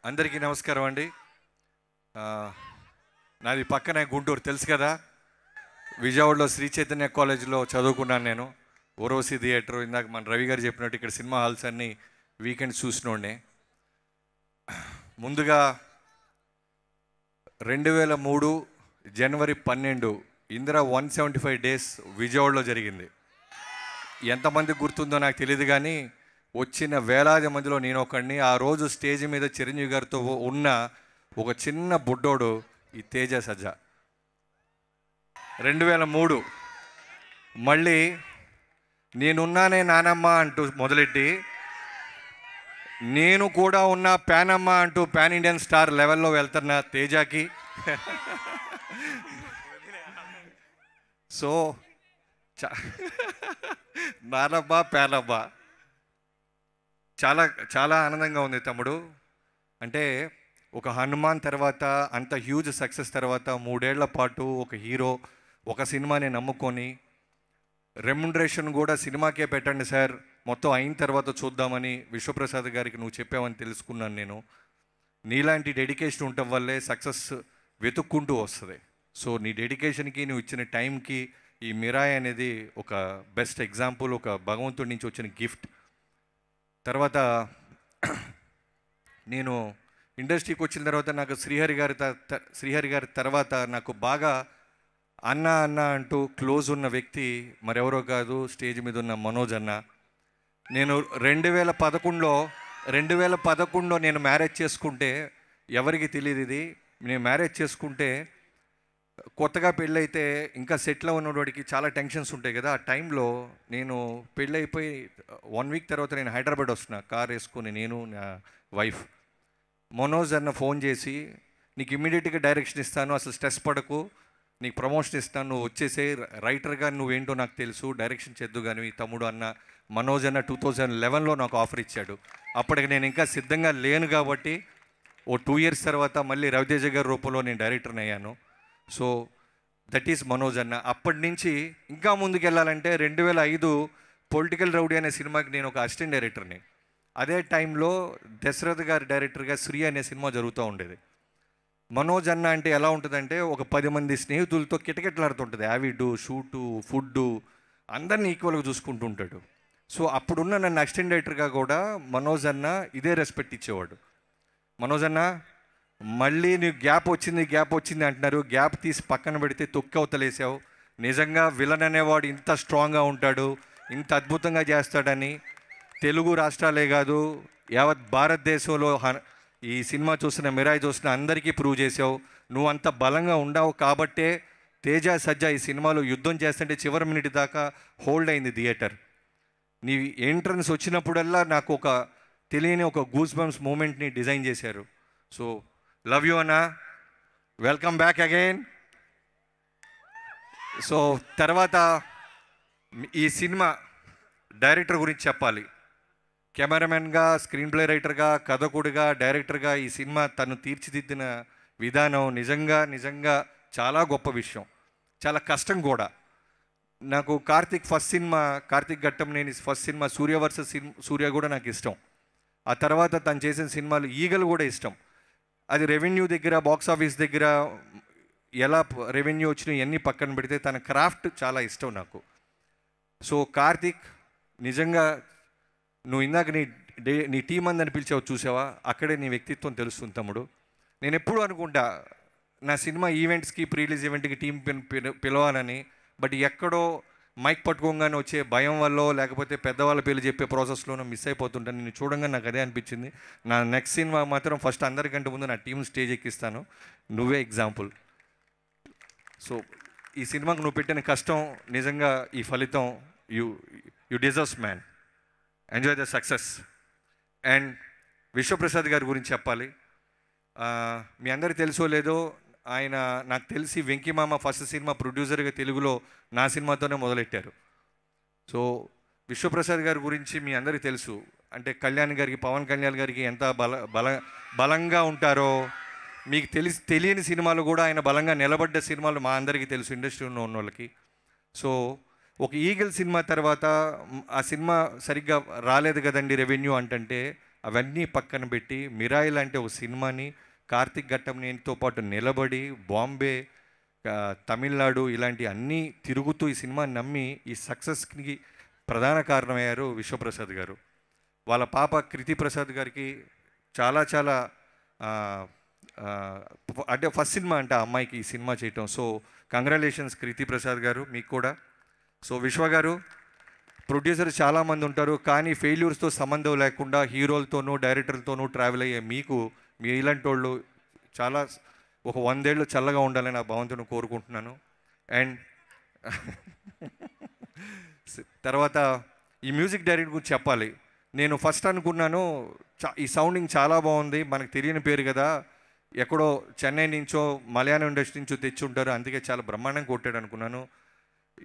అందరికీ నమస్కారం అండి. నాది పక్కనే గుంటూరు, తెలుసు కదా. విజయవాడలో శ్రీ చైతన్య కాలేజీలో చదువుకున్నాను నేను. ఓరోసి థియేటర్, ఇందాక మన రవి గారు చెప్పినట్టు ఇక్కడ సినిమా హాల్స్ అన్నీ వీకెండ్స్ చూసినోడే. ముందుగా 2003 జనవరి 12 ఇందిరా 175 డేస్ విజయవాడలో జరిగింది. ఎంతమంది గుర్తుందో నాకు తెలియదు, కానీ వచ్చిన వేలాది మందిలో నేను ఒకడిని. ఆ రోజు స్టేజ్ మీద చిరంజీవి గారితో ఉన్న ఒక చిన్న బుడ్డోడు ఈ తేజ సజ్జా. 2003 మళ్ళీ నేనున్నానే నానమ్మ అంటూ మొదలెట్టి నేను కూడా ఉన్న ప్యానమ్మ అంటూ పాన్ ఇండియన్ స్టార్ లెవెల్లో వెళ్తున్న తేజాకి సో నానమ్మ ప్యానమ్మ చాలా చాలా ఆనందంగా ఉంది తమ్ముడు. అంటే ఒక హనుమాన్ తర్వాత, అంత హ్యూజ్ సక్సెస్ తర్వాత 3 ఏళ్ల పాటు ఒక హీరో ఒక సినిమాని నమ్ముకొని, రెమ్యునరేషన్ కూడా సినిమాకే పెట్టండి సార్, మొత్తం అయిన తర్వాత చూద్దామని విశ్వప్రసాద్ గారికి నువ్వు చెప్పావని తెలుసుకున్నాను నేను. నీలాంటి డెడికేషన్ ఉండటం వల్లే సక్సెస్ వెతుక్కుంటూ వస్తుంది. సో నీ డెడికేషన్కి, నువ్వు ఇచ్చిన టైంకి ఈ మిరాయ్ అనేది ఒక బెస్ట్ ఎగ్జాంపుల్, ఒక భగవంతుడి నుంచి వచ్చిన గిఫ్ట్. తర్వాత నేను ఇండస్ట్రీకి వచ్చిన తర్వాత నాకు శ్రీహరి గారి తర్వాత నాకు బాగా అన్న అన్న అంటూ క్లోజ్ ఉన్న వ్యక్తి మరెవరో కాదు, స్టేజ్ మీద ఉన్న మనోజ్ అన్న. నేను 2011లో నేను మ్యారేజ్ చేసుకుంటే, ఎవరికి తెలియదు ఇది, నేను మ్యారేజ్ చేసుకుంటే కొత్తగా పెళ్ళైతే ఇంకా సెటిల్ ఉన్నవాడికి చాలా టెన్షన్స్ ఉంటాయి కదా. ఆ టైంలో నేను పెళ్ళైపోయి 1 వీక్ తర్వాత నేను హైదరాబాద్ వస్తున్నా కార్ వేసుకొని, నేను నా వైఫ్. మనోజ్ అన్న ఫోన్ చేసి, నీకు ఇమ్మీడియట్గా డైరెక్షన్ ఇస్తాను, అసలు స్ట్రెస్ పడకు, నీకు ప్రమోషన్ ఇస్తాను, నువ్వు వచ్చేసే, రైటర్గా నువ్వేంటో నాకు తెలుసు, డైరెక్షన్ చేద్దు కానీ తమ్ముడు అన్న. మనోజ్ అన్న 2011లో నాకు ఆఫర్ ఇచ్చాడు. అప్పటికి నేను ఇంకా సిద్ధంగా లేను కాబట్టి ఓ 2 ఇయర్స్ తర్వాత మళ్ళీ రవితేజ గారి రూపంలో నేను డైరెక్టర్ని అయ్యాను. సో దట్ ఈస్ మనోజ్ అన్న. అప్పటి నుంచి ఇంకా ముందుకు వెళ్ళాలంటే 2005 పొలిటికల్ రౌడీ అనే సినిమాకి నేను ఒక అసిస్టెంట్ డైరెక్టర్ని. అదే టైంలో దశరథ్ గారి డైరెక్టర్గా శ్రీ అనే సినిమా జరుగుతూ ఉండేది. మనోజ్ అన్న అంటే ఎలా ఉంటుందంటే, ఒక 10 మంది స్నేహితులతో కిటకిటలాడుతుంటుంది. యావిడ్, షూటు, ఫుడ్డు, అందరినీ ఈక్వల్గా చూసుకుంటూ ఉంటాడు. సో అప్పుడున్న నన్ను అసిస్టెంట్ డైరెక్టర్గా కూడా మనోజ్ అన్న ఇదే రెస్పెక్ట్ ఇచ్చేవాడు. మనోజ్ అన్న, మళ్ళీ నీకు గ్యాప్ వచ్చింది అంటున్నారు, గ్యాప్ తీసి పక్కన పెడితే తొక్కి అవతలేసావు. నిజంగా విలన్ అనేవాడు ఇంత స్ట్రాంగ్గా ఉంటాడు, ఇంత అద్భుతంగా చేస్తాడని తెలుగు రాష్ట్రాలే కాదు, యావత్ భారతదేశంలో ఈ సినిమా చూసిన, మిరాయ్ చూసిన అందరికీ ప్రూవ్ చేసావు. నువ్వు అంత బలంగా ఉండవు కాబట్టే తేజ సజ్జా ఈ సినిమాలో యుద్ధం చేస్తుంటే చివరి మినిట్ దాకా హోల్డ్ అయింది థియేటర్. నీ ఎంట్రన్స్ వచ్చినప్పుడల్లా నాకు ఒక తెలియని ఒక గూస్ బంప్స్ మూమెంట్ని డిజైన్ చేశారు. సో లవ్ యూ అన్న, వెల్కమ్ బ్యాక్ అగైన్. సో తర్వాత ఈ సినిమా డైరెక్టర్ గురించి చెప్పాలి. కెమెరామెన్గా, స్క్రీన్ ప్లే రైటర్గా, కథకుడిగా, డైరెక్టర్గా ఈ సినిమా తను తీర్చిదిద్దిన విధానం నిజంగా చాలా గొప్ప విషయం, చాలా కష్టం కూడా. నాకు కార్తీక్ ఘట్టంనేని ఫస్ట్ సినిమా సూర్య వర్సెస్ సూర్య కూడా నాకు ఇష్టం. ఆ తర్వాత తను చేసిన సినిమాలు ఈగలు కూడా ఇష్టం. అది రెవెన్యూ దగ్గర, బాక్స్ ఆఫీస్ దగ్గర ఎలా రెవెన్యూ వచ్చినా ఇవన్నీ పక్కన పెడితే తన క్రాఫ్ట్ చాలా ఇష్టం నాకు. సో కార్తీక్, నిజంగా నువ్వు ఇందాక నీ టీం అందరిని పిలిచావు చూసావా, అక్కడే నీ వ్యక్తిత్వం తెలుస్తుంది తమ్ముడు. నేను ఎప్పుడూ అనుకుంటా నా సినిమా ఈవెంట్స్కి, ప్రీ రిలీజ్ ఈవెంట్కి టీం పిలవాలని, బట్ ఎక్కడో మైక్ పట్టుకోగానే వచ్చే భయం వల్ల, లేకపోతే పెద్దవాళ్ళ పేర్లు చెప్పే ప్రాసెస్లోనూ మిస్ అయిపోతుంటాను. నేను చూడంగా నాకు అదే అనిపించింది. నా నెక్స్ట్ సినిమా మాత్రం ఫస్ట్ అందరికంటే ముందు నా టీం స్టేజ్ ఎక్కిస్తాను, నువ్వే ఎగ్జాంపుల్. సో ఈ సినిమాకు నువ్వు పెట్టిన కష్టం, నిజంగా ఈ ఫలితం, you deserves man. Enjoy the success. And Vishwaprasad గారి గురించి చెప్పాలి. మీ అందరికీ తెలుసో లేదో, ఆయన నాకు తెలిసి వెంకీమామ ఫస్ట్ సినిమా ప్రొడ్యూసర్గా తెలుగులో నా సినిమాతోనే మొదలెట్టారు. సో విశ్వప్రసాద్ గారి గురించి మీ అందరికీ తెలుసు. అంటే పవన్ కళ్యాణ్ గారికి ఎంత బలంగా ఉంటారో మీకు తెలియని సినిమాలు కూడా ఆయన బలంగా నిలబడ్డ సినిమాలు మా అందరికీ తెలుసు, ఇండస్ట్రీలో ఉన్న వాళ్ళకి. సో ఒక ఈగల్ సినిమా తర్వాత ఆ సినిమా సరిగ్గా రాలేదు కదండి రెవెన్యూ అంటే అవన్నీ పక్కన పెట్టి మిరాయి లాంటి ఒక సినిమాని కార్తిక్ ఘట్టంనేనితో పాటు నిలబడి బాంబే, తమిళనాడు ఇలాంటి అన్నీ తిరుగుతూ ఈ సినిమాని నమ్మి ఈ సక్సెస్కి ప్రధాన కారణమయ్యారు విశ్వప్రసాద్ గారు. వాళ్ళ పాప కృతి ప్రసాద్ గారికి చాలా చాలా అంటే ఫస్ట్ సినిమా అంటే ఆ అమ్మాయికి ఈ సినిమా చేయటం. సో కంగ్రాచులేషన్స్ కృతి ప్రసాద్ గారు మీకు కూడా. సో విశ్వ గారు, ప్రొడ్యూసర్స్ చాలామంది ఉంటారు, కానీ ఫెయిల్యూర్స్తో సంబంధం లేకుండా హీరోలతోనూ డైరెక్టర్లతోనూ ట్రావెల్ అయ్యే మీకు మీ ఇలాంటి వాళ్ళు చాలా ఒక 100 ఏళ్ళు చల్లగా ఉండాలని ఆ భగవంతుని కోరుకుంటున్నాను. అండ్ తర్వాత ఈ మ్యూజిక్ డైరెక్టర్ గురించి చెప్పాలి. నేను ఫస్ట్ అనుకున్నాను ఈ సౌండింగ్ చాలా బాగుంది, మనకు తెలియని పేరు కదా, ఎక్కడో చెన్నై నుంచో మలయాళం ఇండస్ట్రీ నుంచో తెచ్చి ఉంటారు, అందుకే చాలా బ్రహ్మాండంగా కొట్టాడు అనుకున్నాను.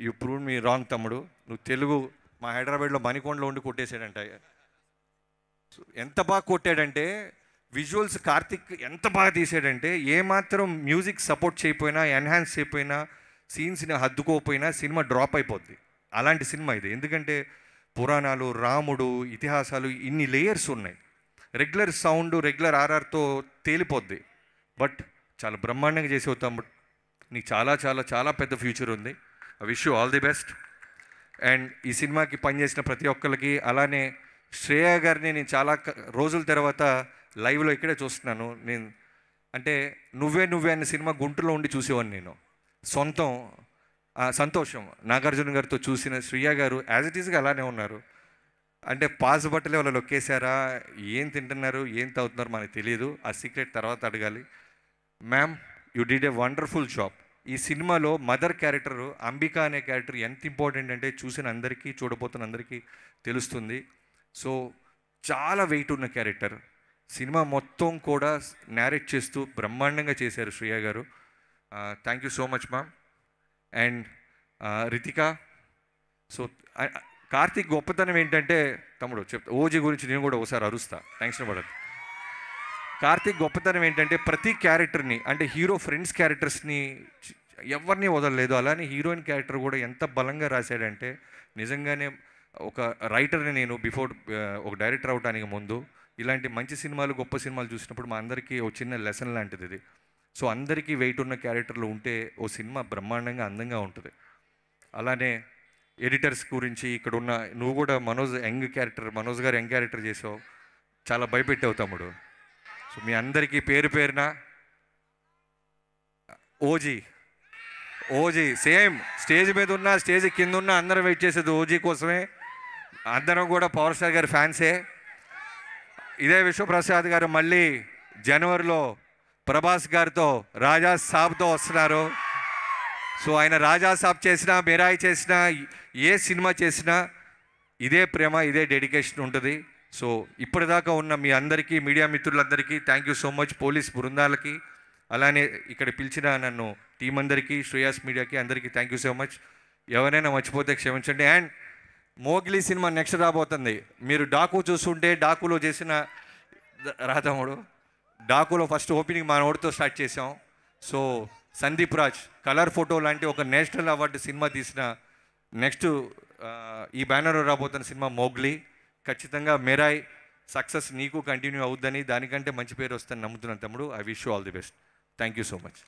యూ ప్రూవ్ మీ రాంగ్ తమ్ముడు. నువ్వు తెలుగు మా హైదరాబాద్లో మణికొండలో ఉండి కొట్టేశాడంట. ఎంత బాగా కొట్టాడంటే విజువల్స్ కార్తిక్ ఎంత బాగా తీసాడంటే ఏమాత్రం మ్యూజిక్ సపోర్ట్ చేయకపోయినా ఎన్హాన్స్ చేయకపోయినా సీన్స్ని హద్దుకోకపోయినా సినిమా డ్రాప్ అయిపోద్ది. అలాంటి సినిమా ఇది. ఎందుకంటే పురాణాలు, రాముడు, ఇతిహాసాలు, ఇన్ని లేయర్స్ ఉన్నాయి. రెగ్యులర్ సౌండ్, రెగ్యులర్ ఆర్ఆర్తో తేలిపోద్ది. బట్ చాలా బ్రహ్మాండంగా చేసి అవుతాం. నీకు చాలా చాలా చాలా పెద్ద ఫ్యూచర్ ఉంది. I wish you all the best. And ఈ సినిమాకి పనిచేసిన ప్రతి ఒక్కరికి, అలానే శ్రేయ గారిని నేను చాలా రోజుల తర్వాత లైవ్లో ఇక్కడే చూస్తున్నాను. నేను అంటే నువ్వే నువ్వే అనే సినిమా గుంటూరులో ఉండి చూసేవాడిని నేను. సొంతం సంతోషం నాగార్జున గారితో చూసిన శ్రేయ గారు యాజ్ ఇట్ ఈస్గా అలానే ఉన్నారు. అంటే పాస్ బట్టలే వాళ్ళు లొక్కేశారా, ఏం తింటున్నారు, ఏం తాగుతున్నారు మనకు తెలియదు. ఆ సీక్రెట్ తర్వాత అడగాలి. Ma'am, you did a wonderful job. ఈ సినిమాలో మదర్ క్యారెక్టర్ అంబిక అనే క్యారెక్టర్ ఎంత ఇంపార్టెంట్ అంటే చూసిన అందరికీ, చూడబోతున్న అందరికీ తెలుస్తుంది. సో చాలా వెయిట్ ఉన్న క్యారెక్టర్. సినిమా మొత్తం కూడా నేరేట్ చేస్తూ బ్రహ్మాండంగా చేశారు శ్రేయ గారు. Thank you so much ma'am. And Ritika, so Karthik గొప్పతనం ఏంటంటే, తమ్ముడు చెప్తా, ఓజీ గురించి నేను కూడా ఒకసారి అరుస్తా, టెన్షన్ పడదు. కార్తిక్ గొప్పతనం ఏంటంటే ప్రతి క్యారెక్టర్ని, అంటే హీరో ఫ్రెండ్స్ క్యారెక్టర్స్ని ఎవరిని వదలలేదు. అలానే హీరోయిన్ క్యారెక్టర్ కూడా ఎంత బలంగా రాశాడంటే, నిజంగానే ఒక రైటర్ని నేను బిఫోర్ ఒక డైరెక్టర్ అవడానికి ముందు ఇలాంటి మంచి సినిమాలు, గొప్ప సినిమాలు చూసినప్పుడు మా అందరికీ ఒక చిన్న లెసన్ లాంటిది ఇది. సో అందరికీ వెయిట్ ఉన్న క్యారెక్టర్లు ఉంటే ఓ సినిమా బ్రహ్మాండంగా అందంగా ఉంటుంది. అలానే ఎడిటర్స్ గురించి ఇక్కడ ఉన్న, నువ్వు కూడా మనోజ్ గారు యంగ్ క్యారెక్టర్ చేసావు, చాలా భయపెట్టావు తమ్ముడు. సో మీ అందరికీ పేరు పేరున ఓజీ సేమ్ స్టేజ్ మీద ఉన్న, స్టేజ్ కింద ఉన్న అందరం వెయిట్ చేసేది ఓజీ కోసమే. అందరం కూడా పవర్ స్టార్ గారి ఫ్యాన్సే. ఇదే విశ్వప్రసాద్ గారు మళ్ళీ జనవరిలో ప్రభాస్ గారితో రాజా సాబ్తో వస్తున్నారు. సో ఆయన రాజా సాబ్ చేసినా, మిరాయి చేసినా, ఏ సినిమా చేసినా ఇదే ప్రేమ, ఇదే డెడికేషన్ ఉంటుంది. సో ఇప్పటిదాకా ఉన్న మీ అందరికీ, మీడియా మిత్రులందరికీ thank you so much. Police బృందాలకి, అలానే ఇక్కడ పిలిచిన నన్ను టీం అందరికీ, శ్రేయాస్ మీడియాకి అందరికీ థ్యాంక్ యూ సో మచ్. ఎవరైనా మర్చిపోతే క్షమించండి. అండ్ మోగ్లీ సినిమా నెక్స్ట్ రాబోతుంది. మీరు డాకు చూస్తుంటే, డాకులో చేసిన రాతముడు, డాకులో ఫస్ట్ ఓపెనింగ్ మన ఓడితో స్టార్ట్ చేసాం. So Sandeep Raj colour photo లాంటి ఒక నేషనల్ అవార్డు సినిమా తీసిన నెక్స్ట్ ఈ బ్యానర్ రాబోతున్న సినిమా మోగ్లీ. ఖచ్చితంగా మిరాయి సక్సెస్ నీకు కంటిన్యూ అవుద్దని, దానికంటే మంచి పేరు వస్తుందని నమ్ముతున్నాను తమ్ముడు. I wish you all the best. Thank you so much.